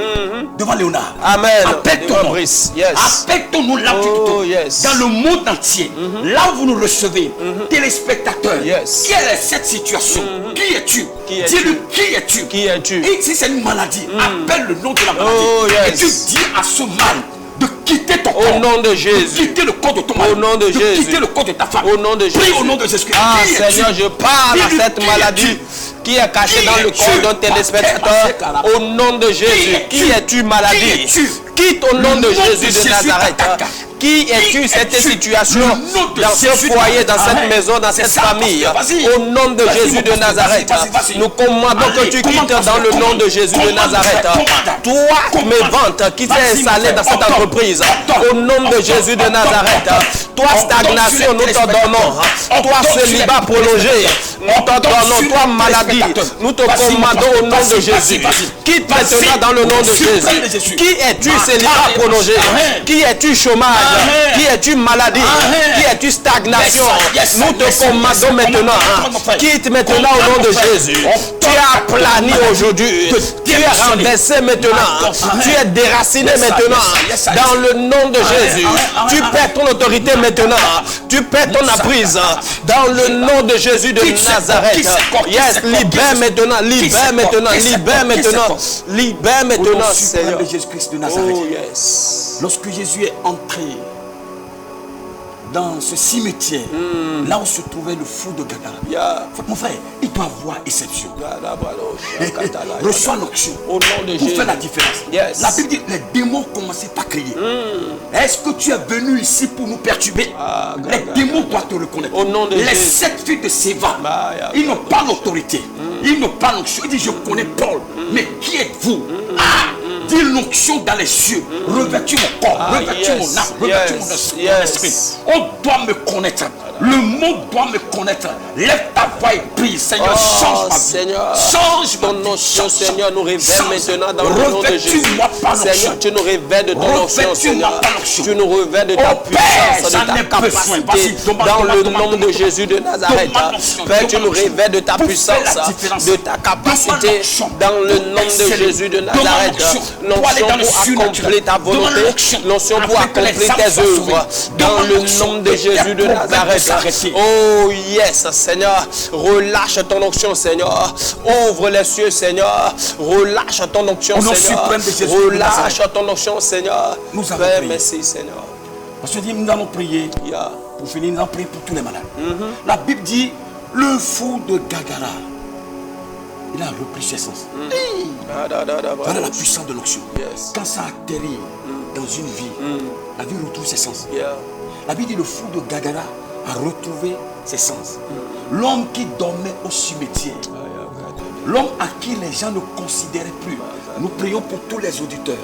Devant Léonard. Amen. Appelle ton Devant nom. Brice. Yes. Appelle ton nom là où tu te Oh, yes. dans le monde entier. Là où vous nous recevez, téléspectateurs. Yes. Quelle est cette situation? Qui es-tu? Qui es-tu? Dis-lui qui es-tu? Qui es-tu? Et si c'est une maladie, appelle le nom de la maladie. Oh, Et yes. tu dis à ce mal de quitter ton corps. Au nom de De Jésus. quitter le corps de ton mari. Au nom de de Jésus. quitter le corps de ta femme. Au nom de Jésus. Prie au nom de Jésus. Ah, Qui es-tu? Seigneur, je parle à Dis-lui, cette qui maladie es-tu? qui est cachée Qui dans le es-tu? corps d'un téléspectateur. Au nom de Jésus. Qui es-tu, maladie? Qui es-tu? Quitte au nom Le de nom de Jésus de Jésus Nazareth. t'attaque. Qui es-tu, cette es-tu? situation, Le nom de dans ce Jésus foyer, dans t'attaque. cette maison, dans C'est cette ça, famille? vas-y. Au nom de Vas-y, Jésus mon de pasteur, Nazareth, vas-y. nous commandons que Allez, tu commande, quittes dans le nom de Jésus de commande, Nazareth. commande. Toi, mes ventes qui t'es Vas-y, installé dans cette ordonne, entreprise, ordonne, au nom de ordonne, Jésus de ordonne, Nazareth, ordonne. toi, stagnation, nous t'ordonnons. Toi, célibat prolongé, nous t'ordonnons. Toi, maladie, nous te commandons au nom de Jésus. Quitte maintenant dans le nom de Jésus. Qui es-tu, célibat prolongé? Qui es-tu, chômage? Qui es-tu, maladie? Qui es-tu, stagnation? Nous te commandons maintenant. Quitte maintenant au nom de Jésus. Tu es aplani aujourd'hui. Tu es renversé maintenant. Tu es déraciné maintenant. Dans le nom de Jésus. Tu perds ton autorité maintenant. Tu perds ton apprise. Dans le nom de Jésus de Nazareth. Yes, libère maintenant. Libère maintenant. Libère maintenant. Libère maintenant, Seigneur. de Jésus-Christ de Nazareth. Oh yes. Lorsque Jésus est entré dans ce cimetière, là où se trouvait le fou de Gadara. Yeah. Mon frère, il doit avoir exception. Reçois Reçois l'onction au nom de pour Jésus. faire la différence. Yes. La Bible dit les démons commençaient à crier. Est-ce que tu es venu ici pour nous perturber? Les démons doivent te reconnaître. Au nom de les Jésus. 7 filles de Séva, ils n'ont pas l'autorité. Ils n'ont pas l'onction. Il dit je connais Paul. Mais qui êtes-vous? Dis l'onction dans les cieux. Revêtis mon corps, revêtis mon âme, revêtis mon esprit. On doit me connaître. Le monde doit me connaître. Lève ta voix et prie. Seigneur, change ma vie. Seigneur, Change ton ma vie. onction, Seigneur, nous révèle Change. maintenant dans le nom de Jésus. Revêtis-moi par l'onction. Seigneur, tu nous révèles de ton onction, Revêtis-moi Seigneur. par l'onction. Tu nous révèles de ta Oh, Père, puissance, de j'en ai ta besoin. capacité. Vas-y, demande, Dans le demande, nom de demande, Jésus de Nazareth. demande l'onction, Père, tu demande nous l'onction. révèles de ta Pour puissance, faire la différence. de ta capacité. Demande l'onction. Dans le Pour nom de exceller. Jésus de Demande Nazareth. l'onction. Pour aller L'onction dans le pour surnaturel. accomplir ta Demande volonté. l'onction. L'onction pour Afin que les accomplir âmes tes soient œuvres. sauvées. Dans Demande le l'onction. nom de Et Jésus tes de problèmes Nazareth. s'arrêter. Oh yes, Seigneur. Relâche ton onction, Seigneur. Ouvre les cieux, Seigneur. Relâche ton onction, Au nom Seigneur. suprême de Jésus de Relâche Nazareth. ton onction, Seigneur. Nous avons Père, prié. merci, Seigneur. Parce que nous allons prier. Yeah. Pour finir, nous allons prier pour tous les malades. La Bible dit le fou de Gadara, il a repris ses sens. Voilà la puissance de l'onction. Yes. Quand ça atterrit dans une vie, la vie retrouve ses sens. Yeah. La Bible dit le fou de Gadara a retrouvé ses sens. L'homme qui dormait au cimetière, l'homme à qui les gens ne considéraient plus. Nous prions pour tous les auditeurs,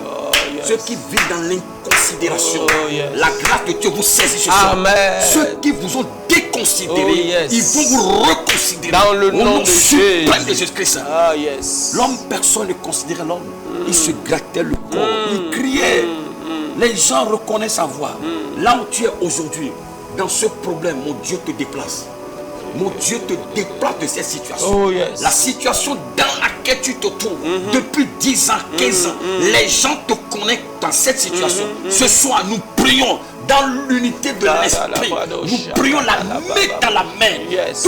ceux qui vivent dans l'inconsidération. Oh, yes. La grâce de Dieu vous saisit ce soir. Amen. Ceux qui vous ont déconsidéré, Oh, yes. ils vont vous reconsidérer. Dans le Au nom de suprême Jésus. de Jésus-Christ. Ah yes. L'homme, personne ne considérait l'homme. Il se grattait le corps, il criait. Les gens reconnaissent sa voix. Là où tu es aujourd'hui, dans ce problème, mon Dieu te déplace. Mon Dieu te déplace de cette situation. Oh, yes. La situation dans laquelle tu te trouves depuis 10 ans, 15 ans, les gens te connaissent dans cette situation. Ce soir, nous prions dans l'unité de l'esprit. Nous prions la main dans la main. Yes.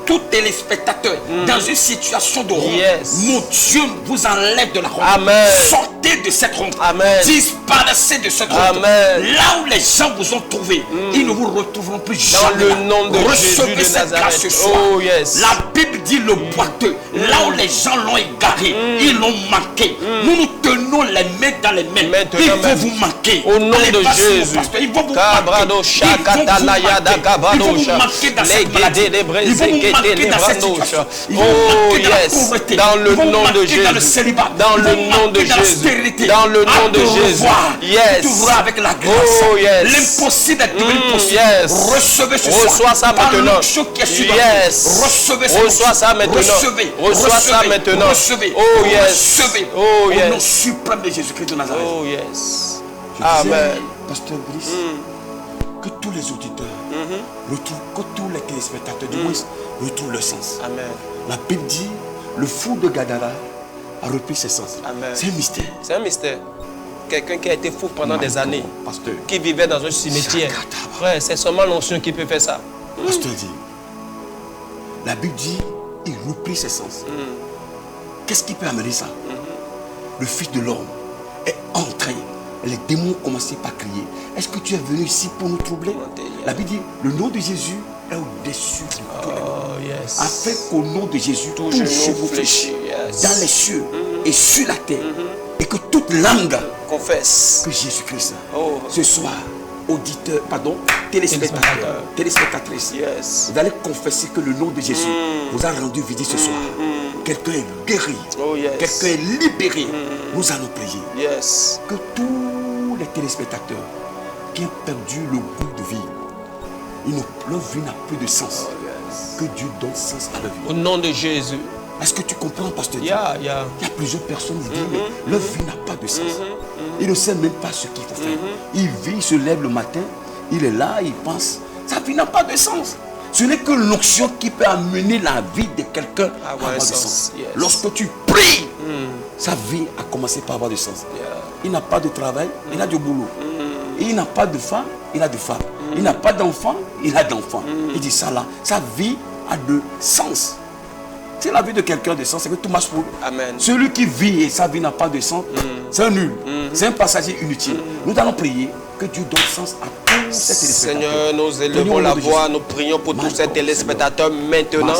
Tout téléspectateur dans une situation de honte. Yes. Mon Dieu vous enlève de la honte. Amen. Sortez de cette honte. Amen. Disparaissez de cette honte. Amen. Là où les gens vous ont trouvé, ils ne vous retrouveront plus Dans jamais. le là. nom de Recevez Jésus de cette Nazareth. grâce ce soir. Oh, yes. La Bible dit le boiteux. Là où les gens l'ont égaré, ils l'ont manqué. Nous nous tenons les mains dans les mains. Maintenant Ils vont même. vous manquer. Au nom Allez, de passez, mon Jésus. pasteur. Ils vont vous Kabradosha, manquer. Katalayada, Ils vont vous Kabradosha. manquer dans cette Legede, maladie. Lebreze, Ils vont vous Kete, manquer dans cette Lebrandosha. situation. Ils vont vous Oh, manquer dans la yes. pauvreté. Dans le Ils vont vous nom de manquer dans le Jésus. célibat. Dans Ils le vont vous nom de manquer dans Jésus. l'austérité. Dans le nom de Jésus. Yes. Tu verras avec la grâce. Oh, yes. L'impossible est devenu possible. Yes. Recevez ce soir. Reçois ça Par maintenant. l'onction qui est sur la Yes. vie. Recevez cette Reçois onction. ça maintenant. Recevez. Reçois ça Recevez. maintenant. Recevez. Oh, yes. Recevez. Oh, Au nom yes. suprême de Jésus-Christ de Nazareth. Oh yes. Je disais, Amen. Pasteur Brice, que tous les auditeurs retrouvent, que tous les téléspectateurs du moins retrouvent le sens. Amen. La Bible dit, le fou de Gadara a repris ses sens. Amen. C'est un mystère. C'est un mystère. Quelqu'un qui a été fou pendant des années, Pasteur, qui vivait dans un cimetière. Frère, c'est seulement l'onction qui peut faire ça. Pasteur dit, la Bible dit, il reprit ses sens. Qu'est-ce qui peut amener ça? Le Fils de l'homme est entré. Les démons commençaient par crier. Est-ce que tu es venu ici pour nous troubler? La Bible dit, le nom de Jésus est au-dessus de tous les noms. Oh yes. Afin qu'au nom de Jésus, tout genou genou fléchit, fléchisse yes. dans les cieux et sur la terre. Et que toute langue Confesse. que Jésus-Christ, Oh. ce soir, auditeur, pardon, téléspectateur, téléspectatrice, Yes. vous allez confesser que le nom de Jésus vous a rendu visite ce soir. Quelqu'un est guéri, Oh yes. quelqu'un est libéré. Nous allons prier. Yes. Que tous les téléspectateurs qui ont perdu le goût de vivre, leur vie n'a plus de sens. Que Dieu donne sens à leur vie. Au nom de Jésus. Est-ce que tu comprends, pasteur? Yeah. Il y a plusieurs personnes qui disent, mais leur vie n'a pas de sens. Ils ne savent même pas ce qu'il faut faire. Il vit, il se lève le matin, il est là, il pense. Sa vie n'a pas de sens. Ce n'est que l'onction qui peut amener la vie de quelqu'un à avoir du sens. Yes. Lorsque tu pries, sa vie a commencé par avoir du sens. Yeah. Il n'a pas de travail, il a du boulot. Il n'a pas de femme, il a de femme. Il n'a pas d'enfant, il a d'enfants. Il dit ça là, sa vie a de sens. Si la vie de quelqu'un a de sens, c'est que tout marche pour lui. Amen. Celui qui vit et sa vie n'a pas de sens, c'est un nul. C'est un passager inutile. Nous allons prier que Dieu donne sens à tous ces téléspectateurs. Seigneur, nous élevons la voix, nous prions pour tous ces téléspectateurs maintenant.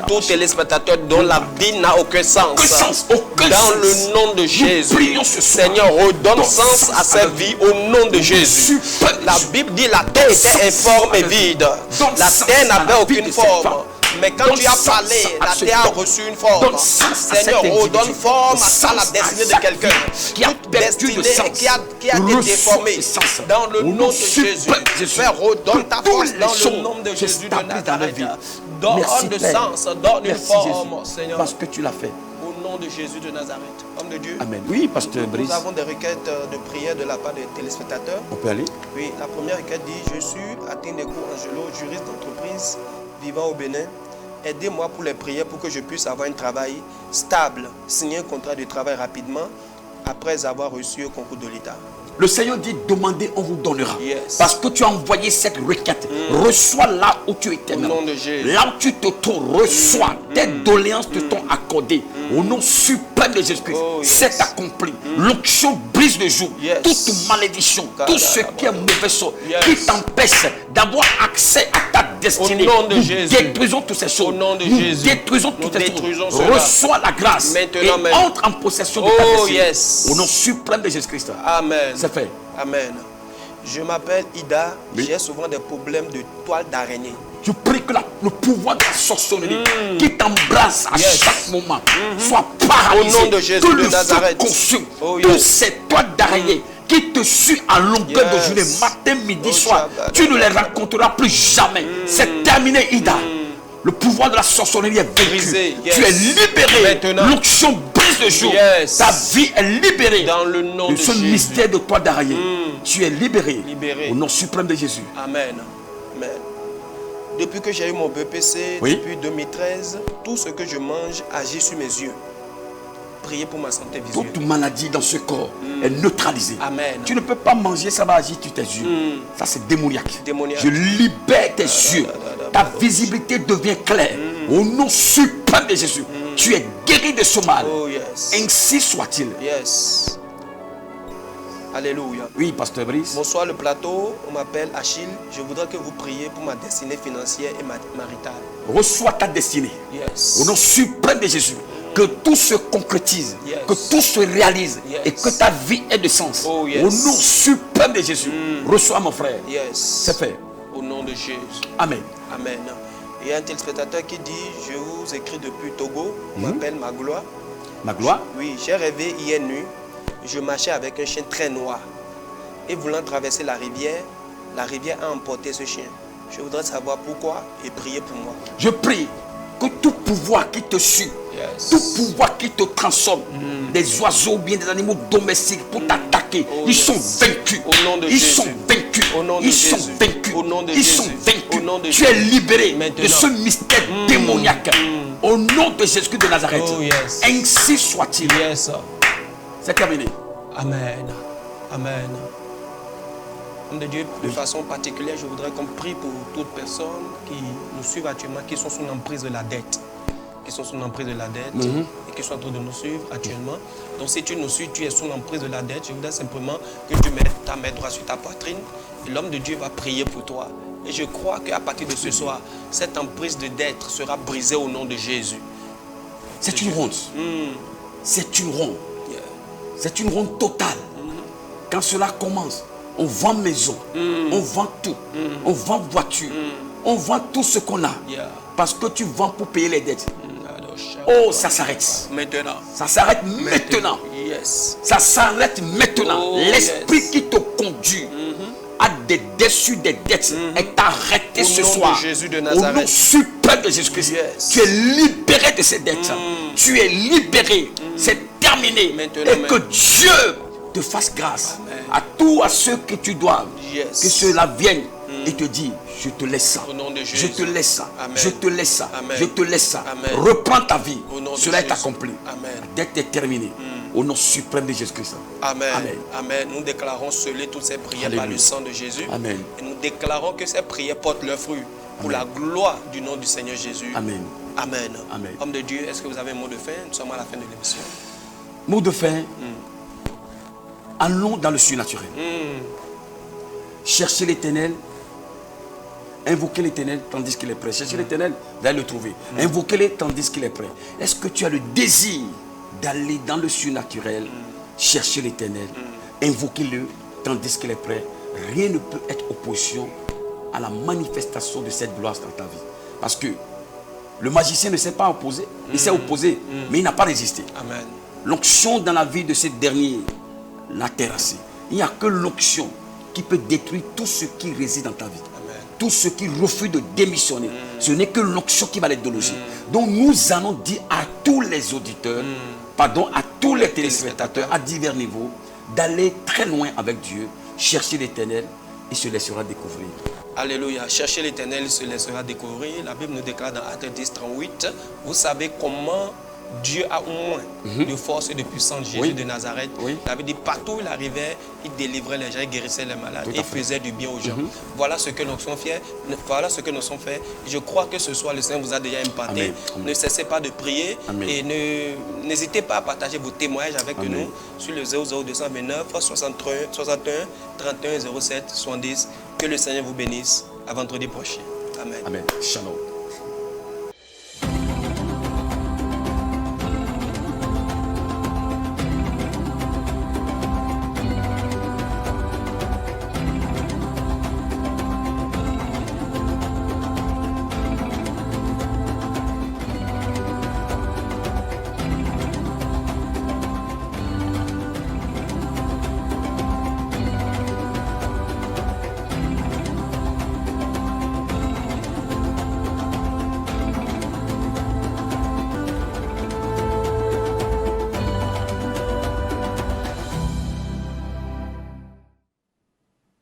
Tous téléspectateurs dont la vie n'a aucun sens. Dans le nom de Jésus. Seigneur, redonne sens à cette vie au nom de Jésus. La Bible dit la terre était informe et vide. La terre n'avait aucune forme. Mais quand tu as parlé, la terre a reçu une forme. Seigneur, redonne forme à la destinée de quelqu'un. Toute destinée qui a été déformée. Dans le nom de Jésus. Père, redonne ta force dans le nom de Jésus de Nazareth. Donne de sens, donne une forme, Seigneur. Parce que tu l'as fait. Au nom de Jésus de Nazareth. Homme de Dieu. Amen. Oui, pasteur Brice. Nous avons des requêtes de prière de la part des téléspectateurs. On peut aller? Oui, la première requête dit: je suis Atineko Angelo, juriste d'entreprise vivant au Bénin. Aidez-moi pour les prières pour que je puisse avoir un travail stable, signer un contrat de travail rapidement après avoir reçu un concours de l'État. Le Seigneur dit: demandez, on vous donnera. Yes. Parce que tu as envoyé cette requête. Reçois là où tu étais. Au nom de Jésus. Là où tu te trouves, reçois. Tes doléances te sont accordées. Au nom suprême de Jésus-Christ. Oh, yes. C'est accompli. L'onction brise le jour. Yes. Toute malédiction, tout ce qui est mauvais sort, qui t'empêche d'avoir accès à ta destinée. Au nom de nous Jésus. détruisons toutes ces choses. Au nom de nous Jésus. détruisons toutes ces détruisons choses. cela. Reçois la grâce. Maintenant, et entre en possession de ta Oh, destinée. yes. Au nom suprême de Jésus-Christ. Amen. C'est fait. Amen. Je m'appelle Ida. Oui. J'ai souvent des problèmes de toile d'araignée. Je prie que le pouvoir de la sorcellerie qui t'embrasse à Yes. chaque moment soit paralysé. Au nom de Jésus que de le feu Nazareth. consume Oh, toutes yes. ces toiles d'araignée qui te suivent à longueur de Yes. journée, matin, midi, Oh, soir. Shabbat. Tu ne les rencontreras plus jamais. C'est terminé, Ida. Le pouvoir de la sorcellerie est vaincu. Brisé, yes. Tu es libéré. Maintenant. L'onction brise le jour. Yes. Ta vie est libérée. Dans le nom de ce Jésus. mystère de toile d'araignée. Tu es libéré. Libéré. Au nom suprême de Jésus. Amen. Amen. Depuis que j'ai eu mon BPC, Oui. depuis 2013, tout ce que je mange agit sur mes yeux. Priez pour ma santé visuelle. Toute maladie dans ce corps est neutralisée. Amen. Tu ne peux pas manger, ça va agir sur tes yeux. Ça, c'est démoniaque. Démoniaque. Je libère tes yeux. Ta visibilité devient claire. Au nom suprême de Jésus, tu es guéri de ce mal. Oh yes. Ainsi soit-il. Yes. Alléluia. Oui, pasteur Brice. Bonsoir le plateau, on m'appelle Achille. Je voudrais que vous priez pour ma destinée financière et maritale. Reçois ta destinée. Yes. Au nom suprême de Jésus. Que tout se concrétise, Yes. que tout se réalise Yes. et que ta vie ait de sens. Oh, yes. Au nom suprême de Jésus. Reçois mon frère. Yes. C'est fait. Au nom de Jésus. Amen. Amen. Il y a un téléspectateur qui dit: je vous écris depuis Togo. On m'appelle Magloire. Ma gloire. Oui, j'ai rêvé hier nuit. Je marchais avec un chien très noir. Et voulant traverser la rivière a emporté ce chien. Je voudrais savoir pourquoi et prier pour moi. Je prie que tout pouvoir qui te suit, Yes. tout pouvoir qui te transforme, des oiseaux ou bien des animaux domestiques pour t'attaquer, Oh, ils yes. sont vaincus. Au nom de Ils Jésus. sont vaincus. Au nom de Ils sont Jésus. vaincus. Au nom de Ils sont Jésus. vaincus. Au nom de Tu es Jésus. libéré Maintenant. de ce mystère démoniaque. Au nom de Jésus de Nazareth. Oh, yes. Ainsi soit-il. Yes. C'est terminé. Amen. Amen. Homme de Dieu, de façon particulière, je voudrais qu'on prie pour toutes personnes qui nous suivent actuellement, qui sont sous l'emprise de la dette. Qui sont sous l'emprise de la dette et qui sont en train de nous suivre actuellement. Donc si tu nous suis, tu es sous l'emprise de la dette, je voudrais simplement que tu mettes ta main droite sur ta poitrine et l'homme de Dieu va prier pour toi. Et je crois qu'à partir de ce soir, cette emprise de dette sera brisée au nom de Jésus. C'est une ronde. C'est une ronde. Yeah. C'est une ronde totale. Quand cela commence, on vend maison, on vend tout, on vend voiture, on vend tout ce qu'on a. Yeah. Parce que tu vends pour payer les dettes. Oh, ça s'arrête. Maintenant. Ça s'arrête maintenant. Yes. Ça s'arrête maintenant. Oh, L'esprit yes. qui te conduit à des dettes sur des dettes est arrêté Au ce nom de soir. Jésus de Au Nazareth. nom suprême de Jésus-Christ. Yes. Tu es libéré de ces dettes. Tu es libéré. C'est terminé. Maintenant, Et que Dieu te fasse grâce. Amen. À tous à ceux que tu dois. Yes. Que cela vienne et te dit: je te laisse ça. Au nom de Je Jésus. te laisse ça. Amen. Je te laisse ça. Amen. Je te laisse ça. Amen. Reprends ta vie. Au nom de Cela est Jésus. accompli. Amen. La dette est terminée. Au nom suprême de Jésus-Christ. Amen. Amen. Amen. Nous déclarons sceller toutes ces prières Alléluia. par le sang de Jésus. Amen. Et nous déclarons que ces prières portent leurs fruits pour la gloire du nom du Seigneur Jésus. Amen. Amen. Amen. Homme de Dieu, est-ce que vous avez un mot de fin? Nous sommes à la fin de l'émission. Mot de fin. Allons dans le surnaturel. Cherchez l'Éternel. Invoquez l'Éternel tandis qu'il est prêt. Cherchez l'Éternel, vous allez le trouver. Invoquez-le tandis qu'il est prêt. Est-ce que tu as le désir d'aller dans le surnaturel? Cherchez l'Éternel. Invoquez-le tandis qu'il est prêt. Rien ne peut être opposition à la manifestation de cette gloire dans ta vie. Parce que le magicien ne s'est pas opposé. Il s'est opposé, mais il n'a pas résisté. Amen. L'onction dans la vie de ces derniers l'a terrassé. Il n'y a que l'onction qui peut détruire tout ce qui réside dans ta vie. Amen. Tous ceux qui refusent de démissionner. Ce n'est que l'onction qui va les déloger. Donc nous allons dire à tous les auditeurs, pardon, à tous les téléspectateurs à divers niveaux, d'aller très loin avec Dieu, chercher l'Éternel, il se laissera découvrir. Alléluia. Cherchez l'Éternel, il se laissera découvrir. La Bible nous déclare dans Actes 10, 38, vous savez comment Dieu a au moins de force et de puissance Jésus de Nazareth. La Bible dit partout où il arrivait, il délivrait les gens, il guérissait les malades, il faisait du bien aux gens. Voilà ce que nous sommes faits. Voilà ce que nous sommes faits. Je crois que ce soir, le Seigneur vous a déjà imparté. Ne cessez pas de prier et n'hésitez pas à partager vos témoignages avec nous sur le 00229 61 31 07 70. Que le Seigneur vous bénisse. À vendredi prochain. Amen. Amen. Shalom.